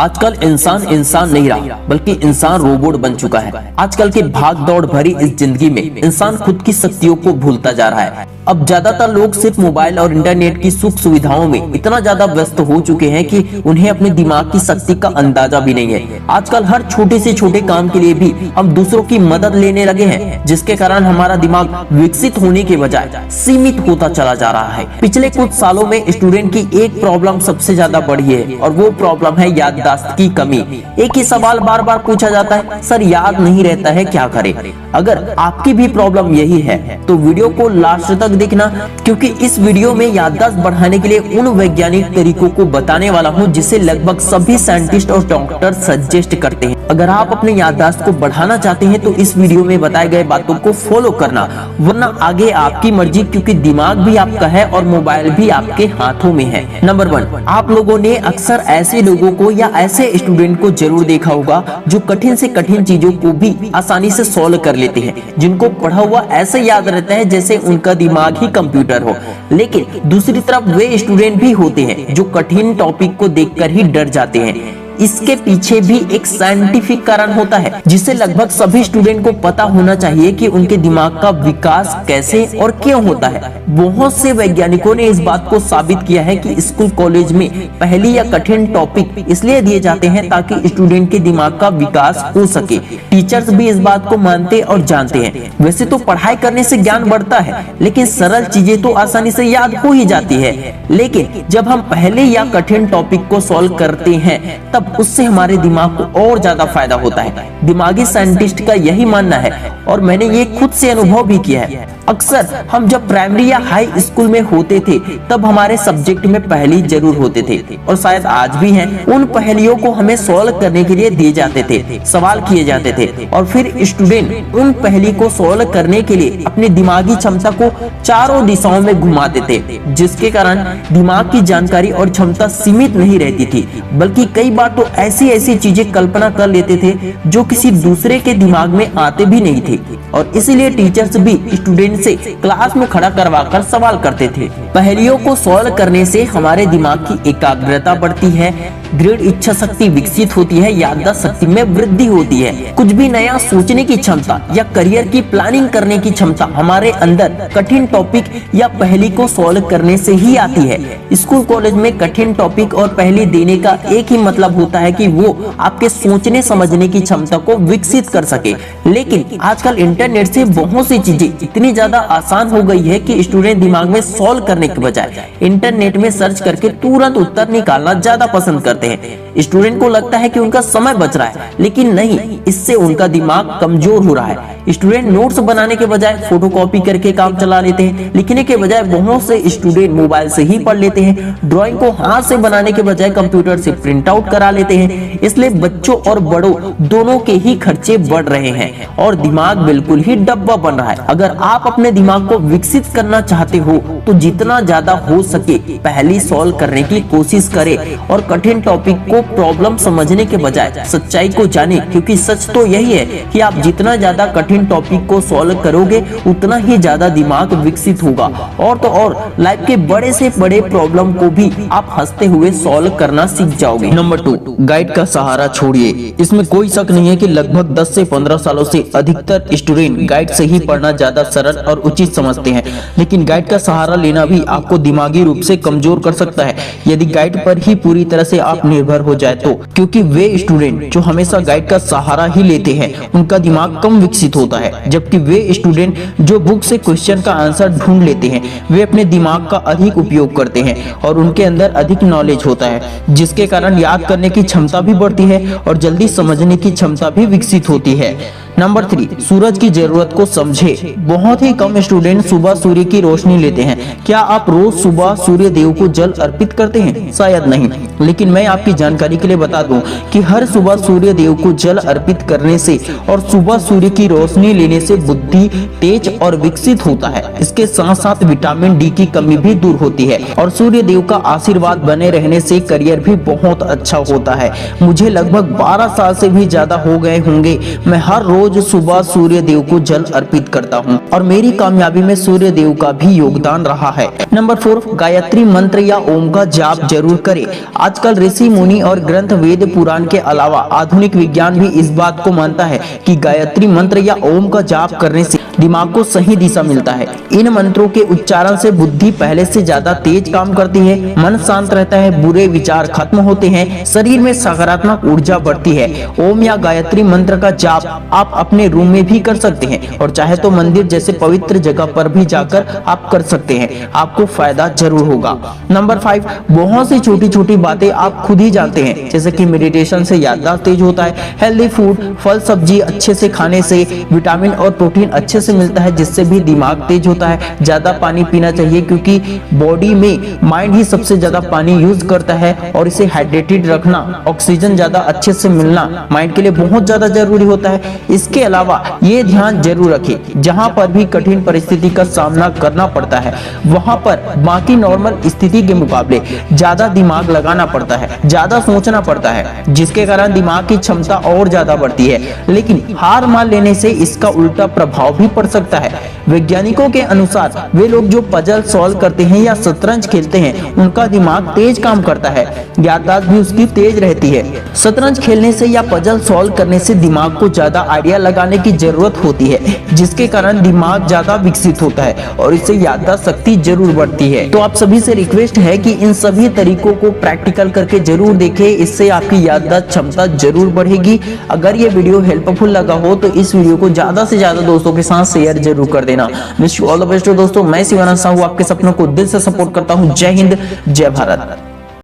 आजकल इंसान इंसान नहीं रहा बल्कि इंसान रोबोट बन चुका है। आजकल के भाग दौड़ भरी इस जिंदगी में इंसान खुद की शक्तियों को भूलता जा रहा है। अब ज्यादातर लोग सिर्फ मोबाइल और इंटरनेट की सुख सुविधाओं में इतना ज्यादा व्यस्त हो चुके हैं कि उन्हें अपने दिमाग की शक्ति का अंदाजा भी नहीं है। आजकल हर छोटे से छोटे काम के लिए भी हम दूसरों की मदद लेने लगे हैं, जिसके कारण हमारा दिमाग विकसित होने के बजाय सीमित होता चला जा रहा है। पिछले कुछ सालों में स्टूडेंट की एक प्रॉब्लम सबसे ज्यादा बढ़ी है और वो प्रॉब्लम है याददाश्त की कमी। एक ही सवाल बार बार पूछा जाता है, सर याद नहीं रहता है, क्या करें? अगर आपकी भी प्रॉब्लम यही है तो वीडियो को लास्ट तक देखना, क्योंकि इस वीडियो में याददाश्त बढ़ाने के लिए उन वैज्ञानिक तरीकों को बताने वाला हूं जिसे लगभग सभी साइंटिस्ट और डॉक्टर सजेस्ट करते हैं। अगर आप अपने याददाश्त को बढ़ाना चाहते हैं तो इस वीडियो में बताए गए बातों को फॉलो करना, वरना आगे आपकी मर्जी, क्योंकि दिमाग भी आपका है और मोबाइल भी आपके हाथों में है। नंबर 1, आप लोगों ने अक्सर ऐसे लोगों को या ऐसे स्टूडेंट को जरूर देखा होगा जो कठिन से कठिन चीजों को भी आसानी से सॉल्व कर लेते हैं, जिनको पढ़ा हुआ ऐसे याद रहता है जैसे उनका दिमाग ही कंप्यूटर हो। लेकिन दूसरी तरफ वे स्टूडेंट भी होते हैं जो कठिन टॉपिक को देखकर ही डर जाते हैं। इसके पीछे भी एक साइंटिफिक कारण होता है जिसे लगभग सभी स्टूडेंट को पता होना चाहिए कि उनके दिमाग का विकास कैसे और क्यों होता है। बहुत से वैज्ञानिकों ने इस बात को साबित किया है कि स्कूल कॉलेज में पहली या कठिन टॉपिक इसलिए दिए जाते हैं ताकि स्टूडेंट के दिमाग का विकास हो सके। टीचर्स भी इस बात को मानते और जानते हैं। वैसे तो पढ़ाई करने से ज्ञान बढ़ता है, लेकिन सरल चीजें तो आसानी से याद हो ही जाती है। लेकिन जब हम पहले या कठिन टॉपिक को सॉल्व करते हैं तब उससे हमारे दिमाग को और ज्यादा फायदा होता है। दिमागी साइंटिस्ट का यही मानना है और मैंने ये खुद से अनुभव भी किया है। अक्सर हम जब प्राइमरी या हाई स्कूल में होते थे तब हमारे सब्जेक्ट में पहेली जरूर होते थे और शायद आज भी हैं। उन पहेलियों को हमें सॉल्व करने के लिए दिए जाते थे, सवाल किए जाते थे और फिर स्टूडेंट उन पहेली को सॉल्व करने के लिए अपनी दिमागी क्षमता को चारों दिशाओं में घुमाते थे, जिसके कारण दिमाग की जानकारी और क्षमता सीमित नहीं रहती थी, बल्कि कई बार तो ऐसी ऐसी चीजें कल्पना कर लेते थे जो किसी दूसरे के दिमाग में आते भी नहीं थे। और इसीलिए टीचर्स भी स्टूडेंट से क्लास में खड़ा करवाकर सवाल करते थे। पहेलियों को सॉल्व करने से हमारे दिमाग की एकाग्रता बढ़ती है, दृढ़ इच्छा शक्ति विकसित होती है, याददाश्त शक्ति में वृद्धि होती है। कुछ भी नया सोचने की क्षमता या करियर की प्लानिंग करने की क्षमता हमारे अंदर कठिन टॉपिक या पहेली को सॉल्व करने से ही आती है। स्कूल कॉलेज में कठिन टॉपिक और पहेली देने का एक ही मतलब होता है कि वो आपके सोचने समझने की क्षमता को विकसित कर सके। लेकिन आजकल इंटरनेट से बहुत सी चीजें इतनी ज्यादा आसान हो गई है कि स्टूडेंट दिमाग में सॉल्व करने के बजाय इंटरनेट में सर्च करके तुरंत उत्तर निकालना ज्यादा पसंद करते हैं। स्टूडेंट को लगता है कि उनका समय बच रहा है, लेकिन नहीं, इससे उनका दिमाग कमजोर हो रहा है। स्टूडेंट नोट्स बनाने के बजाय फोटोकॉपी करके काम चला लेते हैं। लिखने के बजाय बहुत से स्टूडेंट मोबाइल से ही पढ़ लेते हैं। ड्राइंग को हाथ से बनाने के बजाय कंप्यूटर से प्रिंट आउट करा लेते हैं। इसलिए बच्चों और बड़ों दोनों के ही खर्चे बढ़ रहे हैं और दिमाग बिल्कुल ही डब्बा बन रहा है। अगर आप अपने दिमाग को विकसित करना चाहते हो तो जितना ज्यादा हो सके पहेली सॉल्व करने की कोशिश करें और कठिन टॉपिक को प्रॉब्लम समझने के बजाय सच्चाई को जाने, क्योंकि सच तो यही है कि आप जितना ज्यादा कठिन टॉपिक को सॉल्व करोगे उतना ही ज्यादा दिमाग विकसित होगा और तो और लाइफ के बड़े से बड़े प्रॉब्लम को भी आप हंसते हुए सॉल्व करना सीख जाओगे। नंबर 2, गाइड का सहारा छोड़िए। इसमें कोई शक नहीं है कि लगभग 10 से 15 सालों से अधिकतर स्टूडेंट गाइड से ही पढ़ना ज्यादा सरल और उचित समझते हैं, लेकिन गाइड का सहारा लेना भी आपको दिमागी रूप से कमजोर कर सकता है यदि गाइड पर ही पूरी तरह से आप निर्भर हो जाए तो, क्योंकि वे स्टूडेंट जो हमेशा गाइड का सहारा ही लेते हैं उनका दिमाग कम विकसित होता है, जबकि वे स्टूडेंट जो बुक से क्वेश्चन का आंसर ढूंढ लेते हैं वे अपने दिमाग का अधिक उपयोग करते हैं और उनके अंदर अधिक नॉलेज होता है, जिसके कारण याद करने की क्षमता भी बढ़ती है और जल्दी समझने की क्षमता भी विकसित होती है। नंबर 3, सूरज की जरूरत को समझे। बहुत ही कम स्टूडेंट सुबह सूर्य की रोशनी लेते हैं। क्या आप रोज सुबह सूर्य देव को जल अर्पित करते हैं? शायद नहीं, लेकिन मैं आपकी जानकारी के लिए बता दूं कि हर सुबह सूर्य देव को जल अर्पित करने से और सुबह सूर्य की रोशनी रोशनी लेने से बुद्धि तेज और विकसित होता है। इसके साथ साथ विटामिन डी की कमी भी दूर होती है और सूर्य देव का आशीर्वाद बने रहने से करियर भी बहुत अच्छा होता है। मुझे लगभग 12 साल से भी ज्यादा हो गए होंगे, मैं हर रोज सुबह सूर्य देव को जल अर्पित करता हूँ और मेरी कामयाबी में सूर्य देव का भी योगदान रहा है। नंबर 4, गायत्री मंत्र या ओम का जाप जरूर करें। आजकल ऋषि मुनि और ग्रंथ वेद पुराण के अलावा आधुनिक विज्ञान भी इस बात को मानता है कि गायत्री मंत्र या ओम का जाप करने से दिमाग को सही दिशा मिलता है। इन मंत्रों के उच्चारण से बुद्धि पहले से ज्यादा तेज काम करती है, मन शांत रहता है, बुरे विचार खत्म होते हैं, शरीर में सकारात्मक ऊर्जा बढ़ती है। ओम या गायत्री मंत्र का जाप आप अपने रूम में भी कर सकते हैं और चाहे तो मंदिर जैसे पवित्र जगह पर भी जाकर आप कर सकते हैं, आपको फायदा जरूर होगा। नंबर 5, बहुत सी छोटी छोटी बातें आप खुद ही जानते हैं, जैसे कि मेडिटेशन से याददाश्त तेज होता है, हेल्दी फूड फल सब्जी अच्छे से खाने से विटामिन और प्रोटीन अच्छे से मिलता है, जिससे भी दिमाग तेज होता है। ज्यादा पानी पीना चाहिए क्योंकि बॉडी में माइंड ही सबसे ज्यादा पानी यूज करता है और इसे हाइड्रेटेड रखना, ऑक्सीजन ज्यादा अच्छे से मिलना माइंड के लिए बहुत ज्यादा जरूरी होता है। इसके अलावा ये ध्यान जरूर रखें, जहां पर भी कठिन परिस्थिति का सामना करना पड़ता है वहां पर बाकी नॉर्मल स्थिति के मुकाबले ज्यादा दिमाग लगाना पड़ता है, ज्यादा सोचना पड़ता है, जिसके कारण दिमाग की क्षमता और ज्यादा बढ़ती है। लेकिन हार मान लेने से इसका उल्टा प्रभाव भी पड़ सकता है। वैज्ञानिकों के अनुसार वे लोग जो पजल सॉल्व करते हैं या शतरंज खेलते हैं उनका दिमाग तेज काम करता है, याददाश्त भी उसकी तेज रहती है। शतरंज खेलने से या पजल सॉल्व करने से दिमाग को ज्यादा आइडिया लगाने की जरूरत होती है, जिसके कारण दिमाग ज्यादा विकसित होता है और इससे याददाश्त शक्ति जरूर बढ़ती है। तो आप सभी से रिक्वेस्ट है कि इन सभी तरीकों को प्रैक्टिकल करके जरूर देखें, इससे आपकी याददाश्त क्षमता जरूर बढ़ेगी। अगर ये वीडियो हेल्पफुल लगा हो तो इस वीडियो को ज्यादा से ज्यादा दोस्तों के साथ शेयर जरूर कर देना। Wish you all the best दोस्तों, मैं शिवानंद साहू आपके सपनों को दिल से सपोर्ट करता हूँ। जय हिंद, जय भारत।